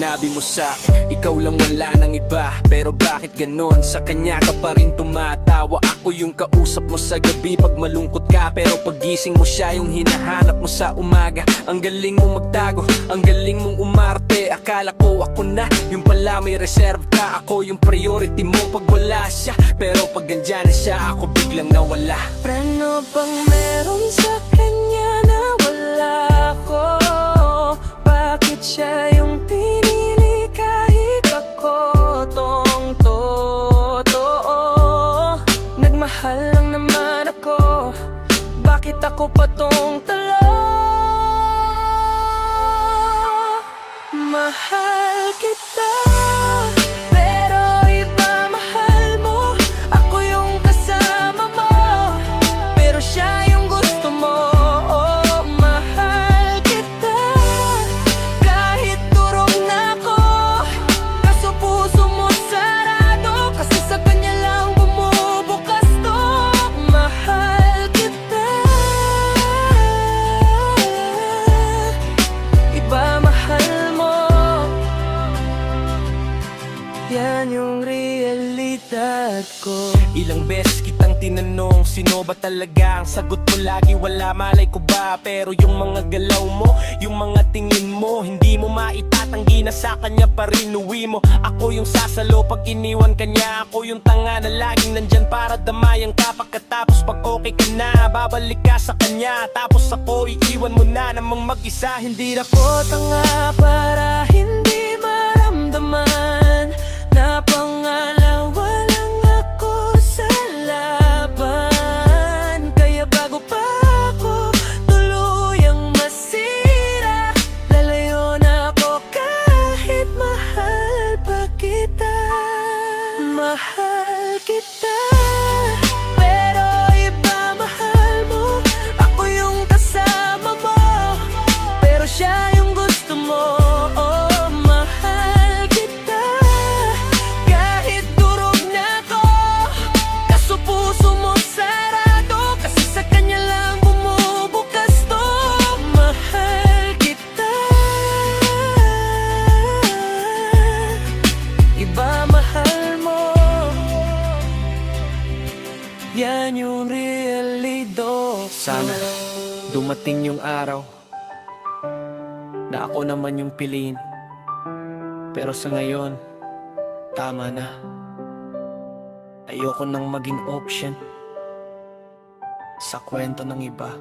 sinabi mo sa ikaw lang wala ng iba. Pero bakit ganon? Sa kanya ka pa rin tumatawa. Ako yung kausap mo sa gabi pag malungkot ka, pero pagising mo siya yung hinahanap mo sa umaga. Ang galing mong magtago, ang galing mong umarte. Akala ko ako na, yung pala may reserve ka. Ako yung priority mo pag wala siya, pero pag andyan na siya, ako biglang nawala. Ano bang meron sa kanya na wala ko? Bakit siya yung pinili kahit ako tong totoo? Nagmahal lang naman ako, bakit ako pa tong talo? Mahal kita, pero iba mahal mo. Ako yung kasama mo, pero siya yung gusto mo. Oh, mahal kita, kahit durog na ako. Kaso puso mo sarado, kasi sa kanya lang bumubukas to. Mahal kita, iba mahal mo. Yan yung realidad ko. Ilang beses kitang tinanong, sino ba talaga? Ang sagot mo lagi, wala, malay ko ba? Pero yung mga galaw mo, yung mga tingin mo, hindi mo maitatanggi na sa kanya pa rin uwi mo. Ako yung sasalo pag iniwan kanya. Ako yung tanga na laging nandyan para damayan ka. Pagkatapos pag okay ka na, babalik ka sa kanya. Tapos ako iiwan mo na namang mag-isa. Hindi na Ako tanga para hindi maramdaman na pangalawa lang ako sa laban. Kaya bago pa ako tuluyang masira, lalayo na ako kahit mahal pa kita. Mahal kita, pero iba mahal mo. Ako yung kasama mo, pero siya yung gusto mo. Oh, mahal kita, kahit durog na ako. Kaso puso mo sarado, kasi sa kanya lang bumubukas to. Mahal kita, iba mahal mo. Yan yung realidad. sana dumating yung araw na ako naman yung piliin. Pero sa ngayon, tama na. Ayoko nang maging option sa kwento ng iba.